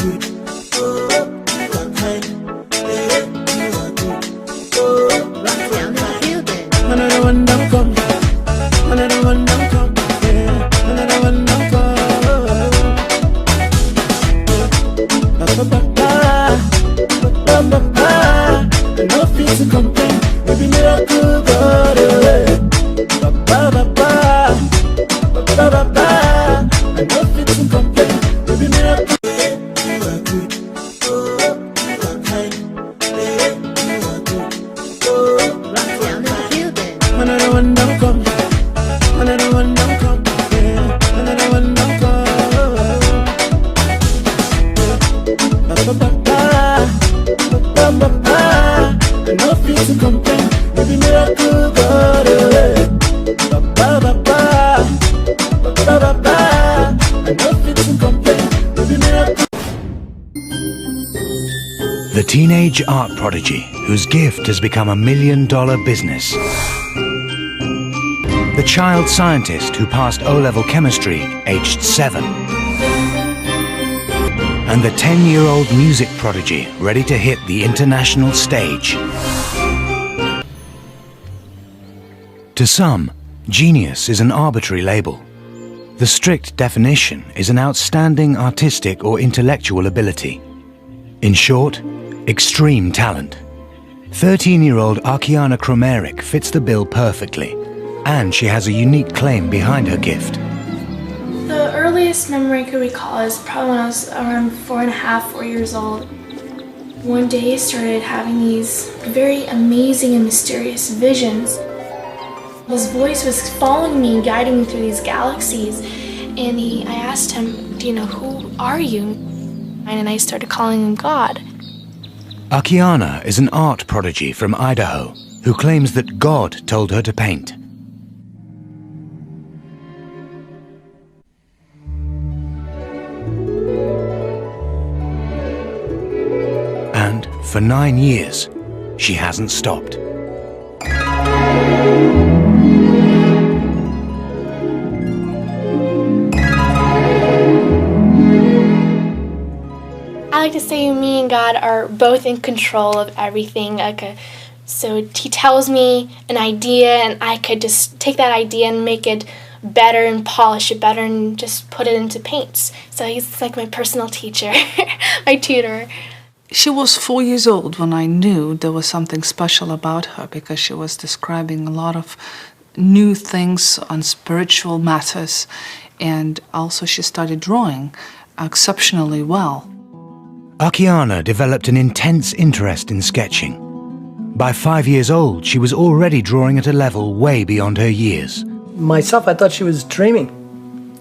good. Oh, you are kind. Yeah, you are good. Oh, Rock down in the building. another one don't come. Another one don't come. Yeah, another one don't come. Ba ba ba ba ba ba ba. No fit to complain. Baby miracle God. Ba ba ba ba ba ba ba. No fit to complain. Baby miracle. You are good. Oh, you are kind. Yeah, you are good. Oh, Rock down in the building. another one don't come. Another one don't come. Yeah, another one don't come. Ba ba ba ba ba ba ba. No fit to complain. Baby miracle God. Ba ba ba ba ba ba ba. No fit to complain. Baby miracle. The teenage art prodigy whose gift has become $1 million business. The child scientist who passed O-level chemistry aged 7. And the 10-year-old music prodigy ready to hit the international stage. To some, genius is an arbitrary label. The strict definition is an outstanding artistic or intellectual ability. In short, extreme talent. 13-year-old Akiana Kromeric fits the bill perfectly, and she has a unique claim behind her gift. The earliest memory I could recall is probably when I was around 4 years old. One day I started having these very amazing and mysterious visions. This voice was following me and guiding me through these galaxies, and I asked him, you know, who are you? And I started calling him God. Akiana is an art prodigy from Idaho who claims that God told her to paint. And for 9 years, she hasn't stopped. I like to say me and God are both in control of everything. So he tells me an idea and I could just take that idea and make it better and polish it better and just put it into paints. So he's like my personal teacher, my tutor. She was 4 years old when I knew there was something special about her, because she was describing a lot of new things on spiritual matters, and also she started drawing exceptionally well. Akiana developed an intense interest in sketching. By 5 years old, she was already drawing at a level way beyond her years. Myself, I thought she was dreaming.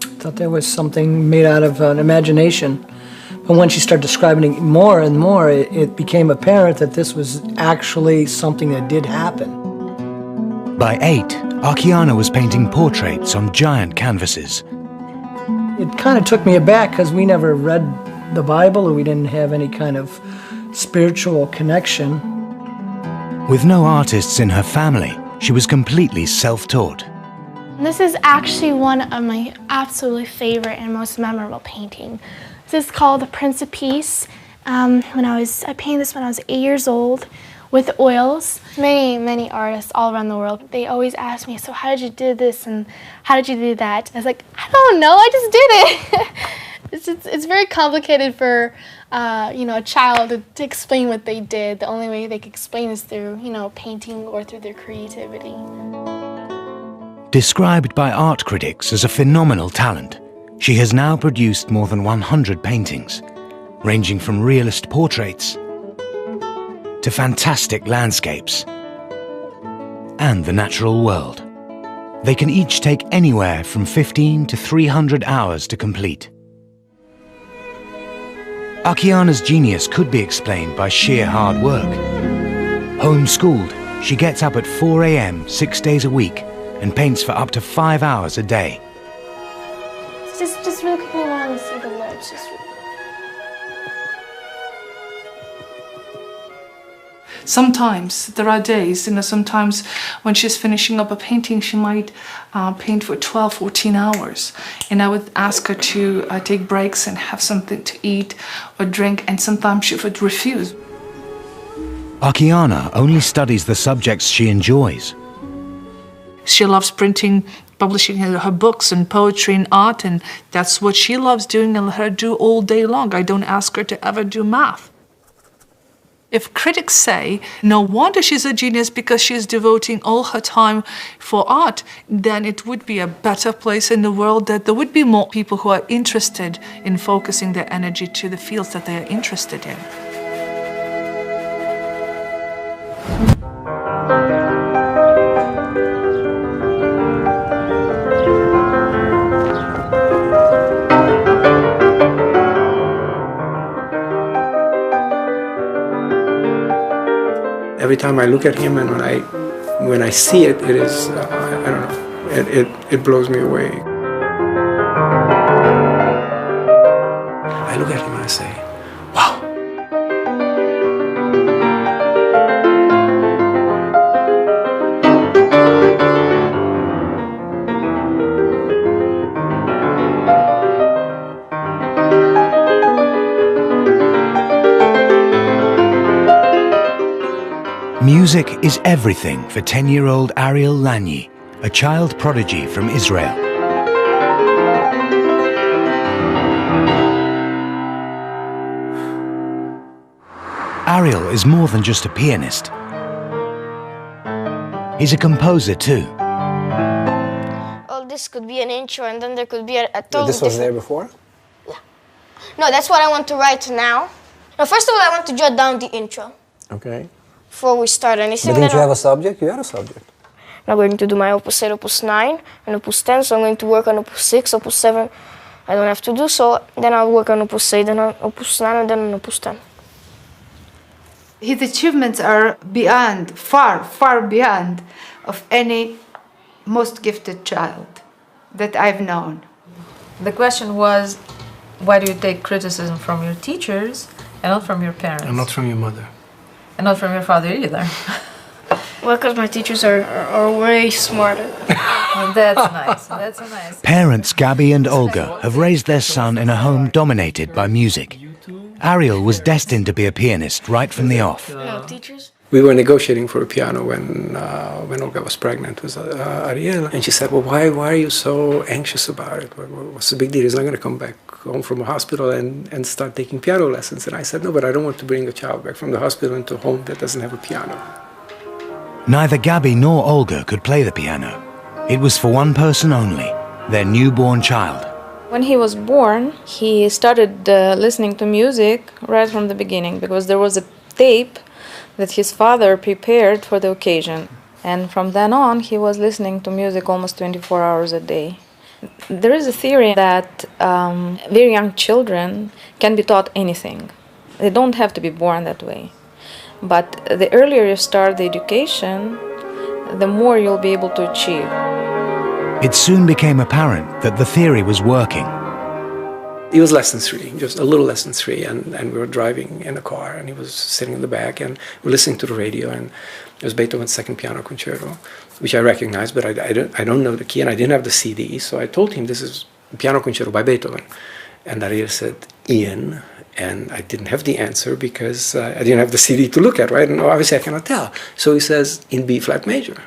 I thought there was something made out of an imagination. But when she started describing it more and more, it became apparent that this was actually something that did happen. By 8, Akiana was painting portraits on giant canvases. It kind of took me aback because we never read the Bible, or we didn't have any kind of spiritual connection. With no artists in her family, she was completely self-taught. This is actually one of my absolutely favorite and most memorable painting. This is called The Prince of Peace. I painted this when I was 8 years old with oils. Many artists all around the world, they always ask me, so how did you do this and how did you do that? I was like, I don't know, I just did it. It's very complicated for a child to explain what they did. The only way they can explain is through painting or through their creativity. Described by art critics as a phenomenal talent, she has now produced more than 100 paintings, ranging from realist portraits to fantastic landscapes and the natural world. They can each take anywhere from 15 to 300 hours to complete. Akiana's genius could be explained by sheer hard work. Homeschooled, she gets up at 4 a.m. 6 days a week and paints for up to 5 hours a day. Just really quickly, I want to see the lips. sometimes there are days, sometimes when she's finishing up a painting, she might paint for 12, 14 hours. And I would ask her to take breaks and have something to eat or drink, and sometimes she would refuse. Akiana only studies the subjects she enjoys. She loves printing, publishing her books and poetry and art, and that's what she loves doing and let her do all day long. I don't ask her to ever do math. If critics say, no wonder she's a genius because she's devoting all her time for art, then it would be a better place in the world, that there would be more people who are interested in focusing their energy to the fields that they are interested in. Every time I look at him and when I see it, it is, I don't know, it blows me away. I look at him and I say, wow. Music is everything for 10-year-old Ariel Lanyi, a child prodigy from Israel. Ariel is more than just a pianist. He's a composer too. Well, this could be an intro, and then there could be a totally This was there different... before? Yeah. No, that's what I want to write now. No, first of all, I want to jot down the intro Okay. before we start anything. But didn't Then you have a subject? You had a subject. I'm going to do my Opus 8, Opus 9, and Opus 10, so I'm going to work on Opus 6, Opus 7. I don't have to do so. Then I'll work on Opus 8, then on Opus 9, and then on Opus 10. His achievements are beyond, far, far beyond of any most gifted child that I've known. The question was, why do you take criticism from your teachers and not from your parents? And not from your mother. And not from your father either. Well, because my teachers are way smarter. Well, that's nice. That's a nice. Parents Gabi and Olga have raised their son in a home dominated by music. Ariel was destined to be a pianist right from the off. No, teachers? We were negotiating for a piano when Olga was pregnant with Ariel, and she said, "Well, why are you so anxious about it? What's the big deal? He's not going to come back home from a hospital and start taking piano lessons." And I said, "No, but I don't want to bring a child back from the hospital into a home that doesn't have a piano." Neither Gabi nor Olga could play the piano. It was for one person only, their newborn child. When he was born, he started listening to music right from the beginning because there was a tape that his father prepared for the occasion. And from then on, he was listening to music almost 24 hours a day. There is a theory that very young children can be taught anything. They don't have to be born that way. But the earlier you start the education, the more you'll be able to achieve. It soon became apparent that the theory was working. He was less than 3, just a little less than 3, and we were driving in a car, and he was sitting in the back, and we were listening to the radio, and it was Beethoven's Second Piano Concerto, which I recognized, but I don't know the key, and I didn't have the CD, so I told him, "This is Piano Concerto by Beethoven." And Ariel said, "Ian," and I didn't have the answer because I didn't have the CD to look at, right? And obviously I cannot tell. So he says, "In B flat major."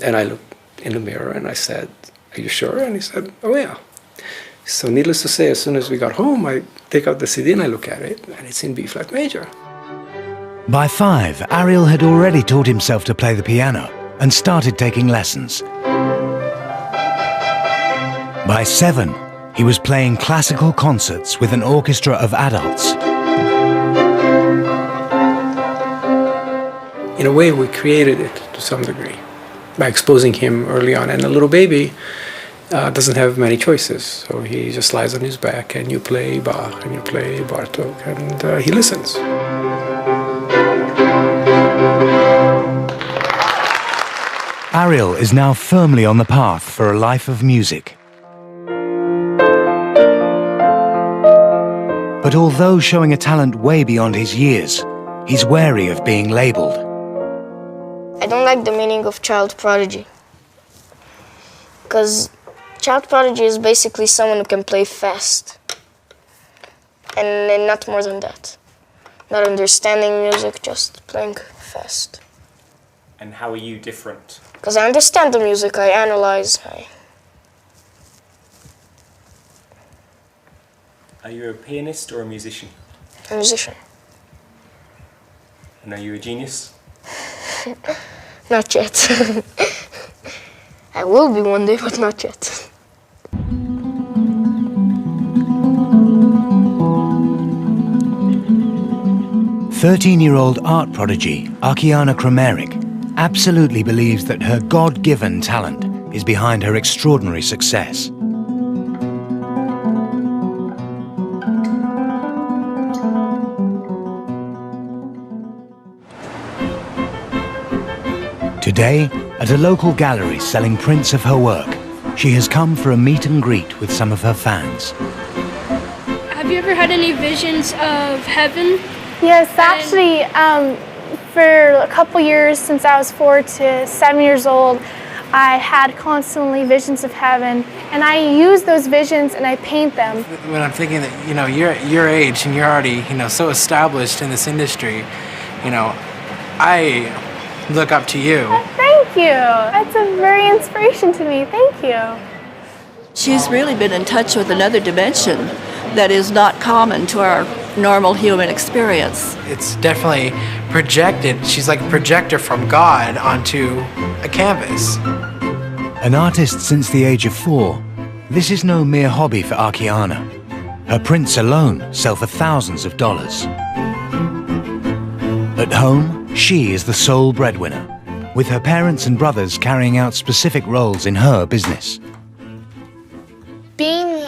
And I looked in the mirror and I said, "Are you sure?" And he said, "Oh yeah." So needless to say, as soon as we got home, I take out the CD and I look at it, and it's in B flat major. By 5, Ariel had already taught himself to play the piano and started taking lessons. By 7, he was playing classical concerts with an orchestra of adults. In a way, we created it to some degree by exposing him early on. And a little baby doesn't have many choices. So he just lies on his back, and you play Bach and you play Bartók, and he listens. Ariel is now firmly on the path for a life of music. But although showing a talent way beyond his years, he's wary of being labelled. I don't like the meaning of child prodigy. Because child prodigy is basically someone who can play fast. And not more than that. Not understanding music, just playing fast. And how are you different? Because I understand the music, I analyze. Are you a pianist or a musician? A musician. And are you a genius? Not yet. I will be one day, but not yet. "13-year-old art prodigy Akiana Krameric absolutely believes that her God-given talent is behind her extraordinary success. Today, at a local gallery selling prints of her work, she has come for a meet and greet with some of her fans. Have you ever had any visions of heaven? Yes, actually, for a couple years since I was 4 to 7 years old, I had constantly visions of heaven, and I use those visions and I paint them. When I'm thinking that, you're at your age and you're already, so established in this industry, I look up to you. Thank you. That's a very inspiration to me. Thank you. She's really been in touch with another dimension that is not common to our normal human experience. It's definitely projected. She's like a projector from God onto a canvas. An artist since the age of 4, this is no mere hobby for Akiana. Her prints alone sell for thousands of dollars. At home, she is the sole breadwinner, with her parents and brothers carrying out specific roles in her business. Being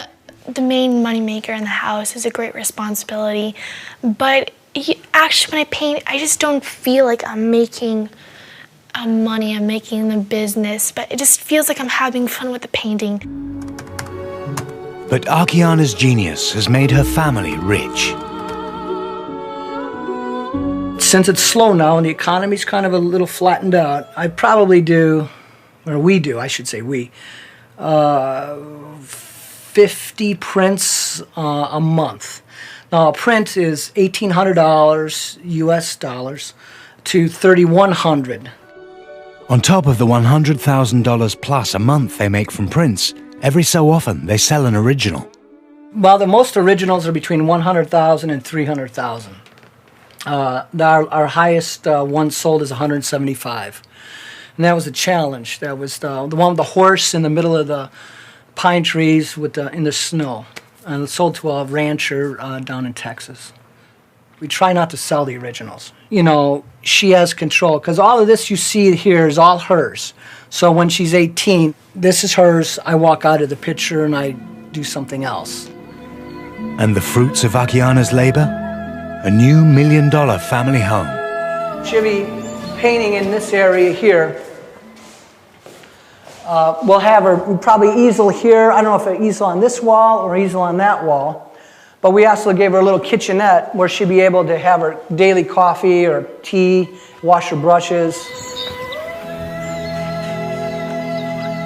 the main moneymaker in the house is a great responsibility, but actually when I paint, I just don't feel like I'm making money, I'm making the business, but it just feels like I'm having fun with the painting. But Akiana's genius has made her family rich. Since it's slow now and the economy's kind of a little flattened out, I probably do, or we do, I should say we, 50 prints a month. Now a print is $1,800 US dollars to $3,100. On top of the $100,000 plus a month they make from prints, every so often they sell an original. Well, the most originals are between $100,000 and $300,000. Our highest one sold is $175,000, and that was a challenge. That was the one with the horse in the middle of the pine trees with in the snow, and it sold to a rancher down in Texas. We try not to sell the originals. She has control, because all of this you see here is all hers. So when she's 18, this is hers. I walk out of the picture and I do something else. And the fruits of Akiana's labor? A new $1 million family home. She'll be painting in this area here. We'll have her probably easel here. I don't know if an easel on this wall or easel on that wall. But we also gave her a little kitchenette where she'd be able to have her daily coffee or tea, wash her brushes.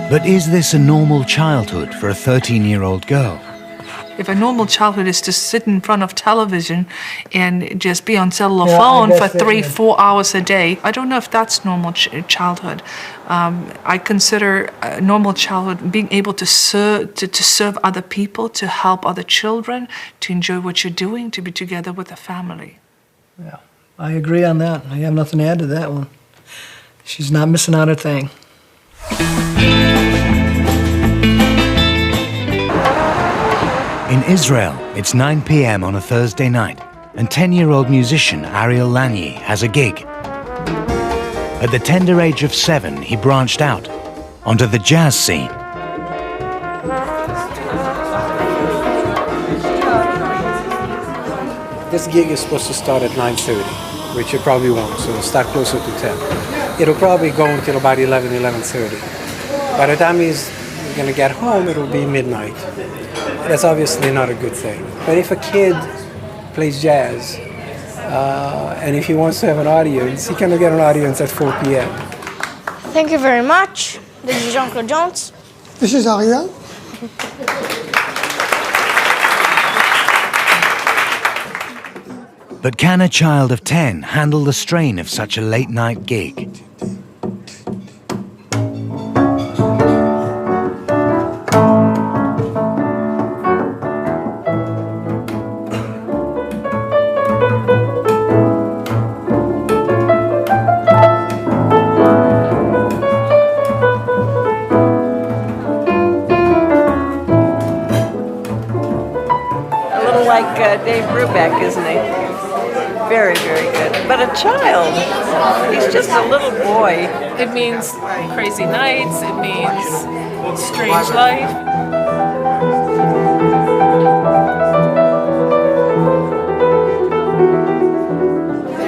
But is this a normal childhood for a 13-year-old girl? If a normal childhood is to sit in front of television and just be on cellular phone for 3-4 hours a day, I don't know if that's normal childhood. I consider a normal childhood being able to serve other people, to help other children, to enjoy what you're doing, to be together with a family. Yeah, I agree on that. I have nothing to add to that one. She's not missing out a thing. In Israel, it's 9 p.m. on a Thursday night, and 10-year-old musician Ariel Lanier has a gig. At the tender age of 7, he branched out onto the jazz scene. This gig is supposed to start at 9:30, which it probably won't, so it'll start closer to 10. It'll probably go until about 11:30. By the time he's going to get home, it'll be midnight. That's obviously not a good thing. But if a kid plays jazz And if he wants to have an audience, he cannot get an audience at 4 p.m. Thank you very much. This is Jean-Claude Jones. This is Ariel. But can a child of 10 handle the strain of such a late-night gig? Dave Brubeck, isn't he? Very, very good. But a child, he's just a little boy. It means crazy nights, it means strange life.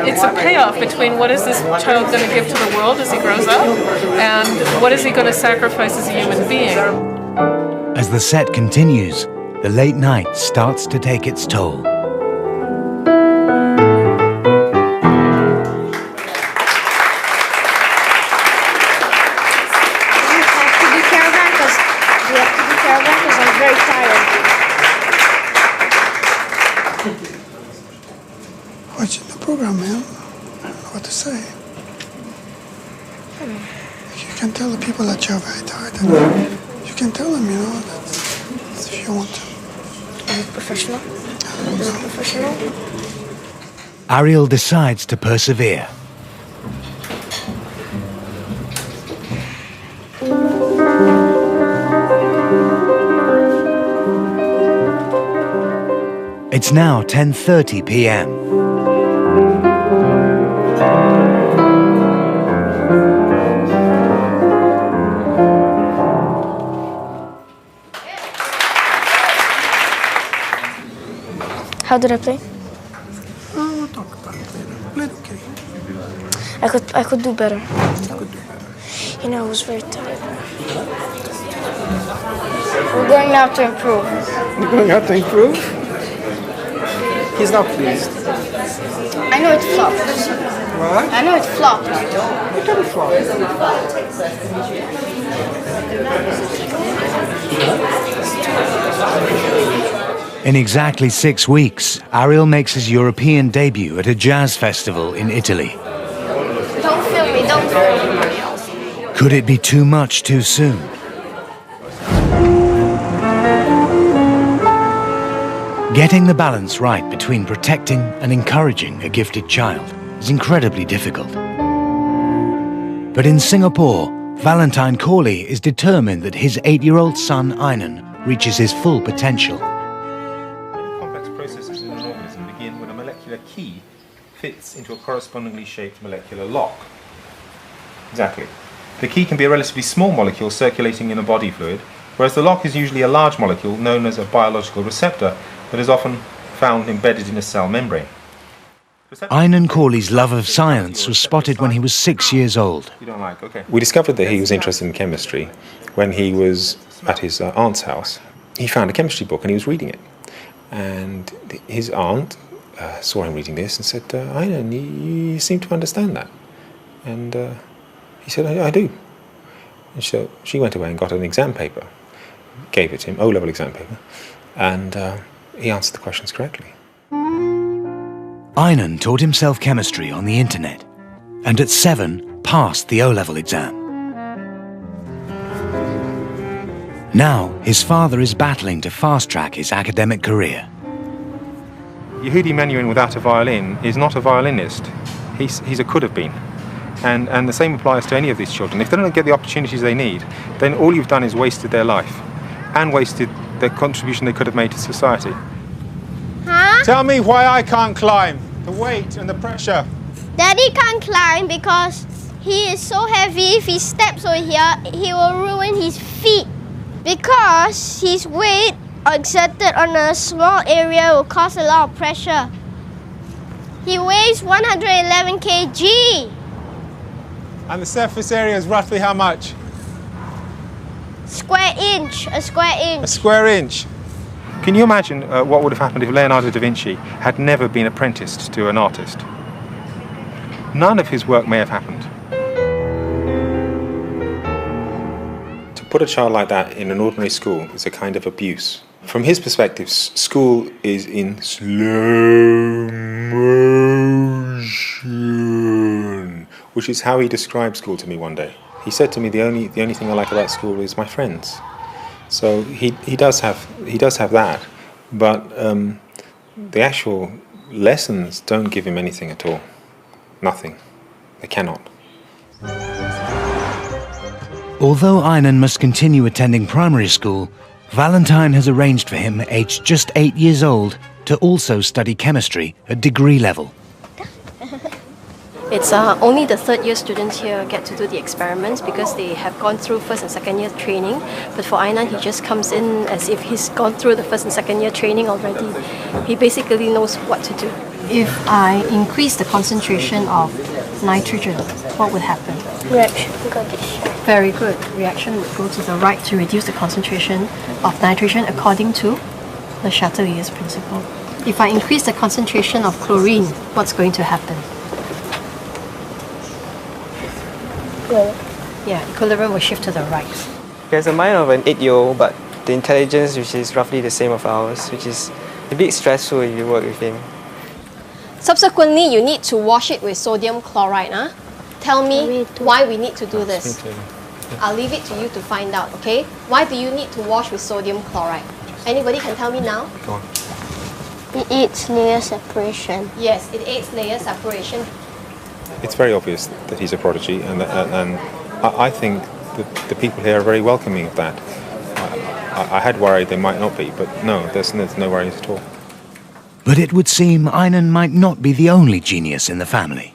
It's a payoff between what is this child going to give to the world as he grows up and what is he going to sacrifice as a human being. As the set continues, the late night starts to take its toll. Watching the program, man. I don't know what to say. You can tell the people that you're very tired. You can tell them, you know, that if you want to. Is it professional? Is it professional? Ariel decides to persevere. It's now 10:30 p.m. How did I play? We'll talk about it later. Played okay. I could do better. You know, I was very tired. We're going now to improve. You're going out to improve? He's not pleased. I know it flopped. What? I know it flopped. What kind of flop? In exactly 6 weeks, Ariel makes his European debut at a jazz festival in Italy. Don't film me, don't film me. Could it be too much too soon? Getting the balance right between protecting and encouraging a gifted child is incredibly difficult. But in Singapore, Valentine Corley is determined that his 8-year-old son Einan reaches his full potential. Complex processes in an organism begin when a molecular key fits into a correspondingly shaped molecular lock. Exactly. The key can be a relatively small molecule circulating in a body fluid, whereas the lock is usually a large molecule known as a biological receptor that is often found embedded in a cell membrane. Einan Corley's love of science was spotted when he was 6 years old. You don't like, okay. We discovered that he was interested in chemistry when he was at his aunt's house. He found a chemistry book and he was reading it. And his aunt saw him reading this and said, Einan, you seem to understand that. And he said, I do. And so she went away and got an exam paper, gave it to him, O-level exam paper, and he answered the questions correctly. Einan taught himself chemistry on the internet, and at 7 passed the O-level exam. Now his father is battling to fast-track his academic career. Yehudi Menuhin without a violin is not a violinist. He's a could have been. And the same applies to any of these children. If they don't get the opportunities they need, then all you've done is wasted their life and wasted the contribution they could have made to society. Huh? Tell me why I can't climb. The weight and the pressure. Daddy can't climb because he is so heavy. If he steps over here, he will ruin his feet. Because his weight exerted on a small area will cause a lot of pressure. He weighs 111 kg. And the surface area is roughly how much? Square inch, a square inch. A square inch. Can you imagine what would have happened if Leonardo da Vinci had never been apprenticed to an artist? None of his work may have happened. To put a child like that in an ordinary school is a kind of abuse. From his perspective, school is in slow motion, which is how he described school to me one day. He said to me, the only thing I like about school is my friends. So he does have that, but the actual lessons don't give him anything at all. Nothing. They cannot. Although Einan must continue attending primary school, Valentine has arranged for him, aged just 8 years old, to also study chemistry at degree level. It's only the third-year students here get to do the experiments because they have gone through first and second-year training. But for Einan, he just comes in as if he's gone through the first and second-year training already. He basically knows what to do. If I increase the concentration of nitrogen, what would happen? Reaction. Very good. Reaction would go to the right to reduce the concentration of nitrogen according to the Chatelier's principle. If I increase the concentration of chlorine, what's going to happen? Yeah, equilibrium will shift to the right. He has the mind of an 8-year-old, but the intelligence which is roughly the same of ours, which is a bit stressful if you work with him. Subsequently, you need to wash it with sodium chloride. Huh? Tell me why we need to do this. I'll leave it to you to find out, okay? Why do you need to wash with sodium chloride? Anybody can tell me now? Go on. It aids layer separation. Yes, it aids layer separation. It's very obvious that he's a prodigy, and I think that the people here are very welcoming of that. I had worried they might not be, but no, there's no worries at all. But it would seem Einan might not be the only genius in the family.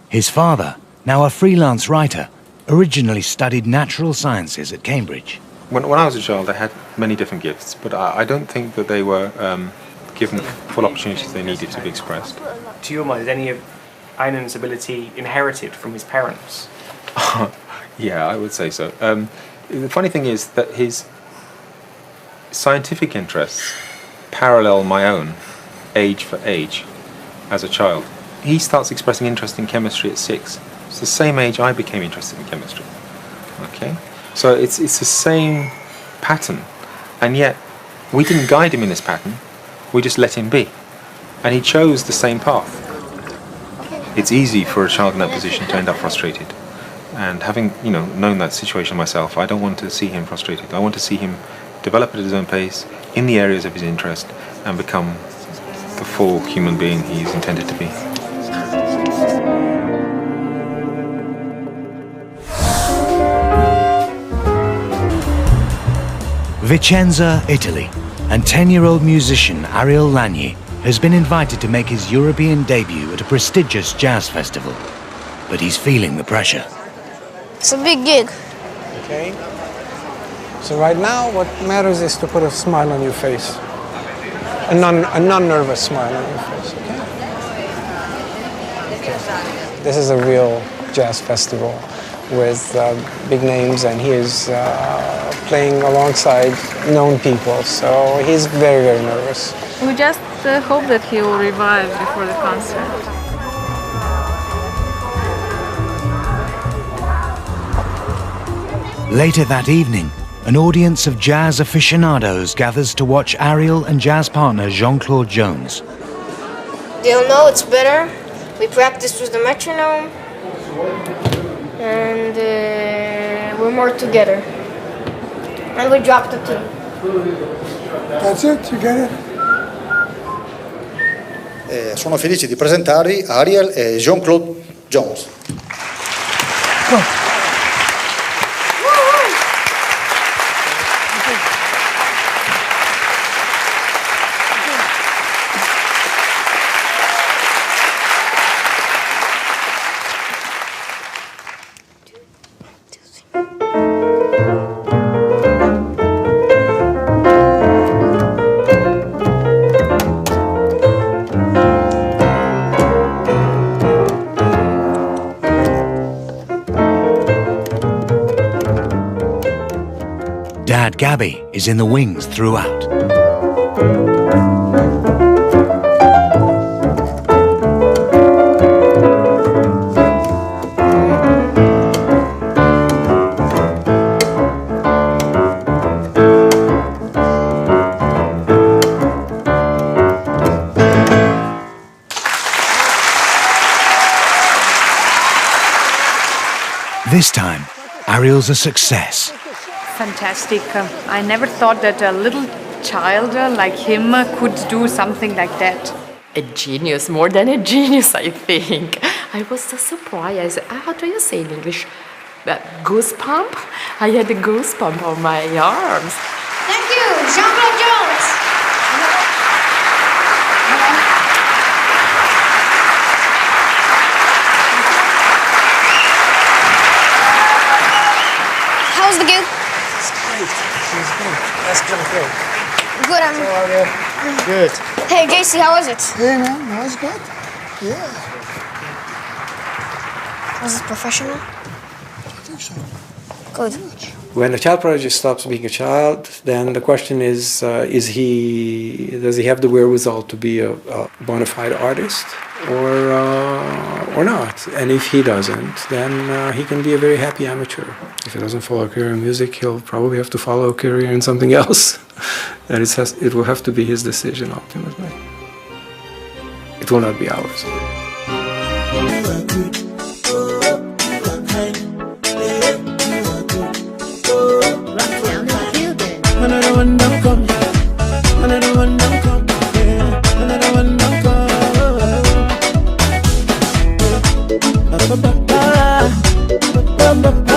His father, now a freelance writer, originally studied natural sciences at Cambridge. When I was a child, I had many different gifts, but I don't think that they were given the full opportunities they needed to be expressed. To your mind, is any of Einan's ability inherited from his parents? Yeah, I would say so. The funny thing is that his scientific interests parallel my own, age for age, as a child. He starts expressing interest in chemistry at 6. It's the same age I became interested in chemistry. Okay? So it's the same pattern, and yet we didn't guide him in this pattern, we just let him be. And he chose the same path. It's easy for a child in that position to end up frustrated. And having, known that situation myself, I don't want to see him frustrated. I want to see him develop at his own pace, in the areas of his interest, and become the full human being he is intended to be. Vicenza, Italy, and 10-year-old musician Ariel Lagni has been invited to make his European debut at a prestigious jazz festival. But he's feeling the pressure. It's a big gig. Okay. So right now, what matters is to put a smile on your face. A non-nervous smile on your face, okay? This is a real jazz festival with big names, and he is playing alongside known people, so he's very, very nervous. We just hope that he will revive before the concert. Later that evening, an audience of jazz aficionados gathers to watch Ariel and jazz partner Jean-Claude Jones. They'll know it's better. We practiced with the metronome, and we're more together. And we dropped the tune. That's it, you get it? Sono felice di presentarvi Ariel e Jean-Claude Jones. Dad Gabby is in the wings throughout. This time, Ariel's a success. Fantastic. I never thought that a little child like him could do something like that. A genius, more than a genius, I think. I was so surprised. How do you say in English? Goosebump? I had a goosebump on my arms. Thank you, Jean-Claude Jones. How was the gig? It's great. It's great. That's great. Good. How are you? Good. Hey, JC, how was it? Hey, man, that was good. Yeah. Was it professional? I think so. Good. When a child prodigy stops being a child, then the question is does he have the wherewithal to be a bona fide artist or not? And if he doesn't, then he can be a very happy amateur. If he doesn't follow a career in music, he'll probably have to follow a career in something else. And it will have to be his decision ultimately. It will not be ours. Another one don't come. Another one don't come. Yeah. Another one don't come. Ba ba ba ba ba ba.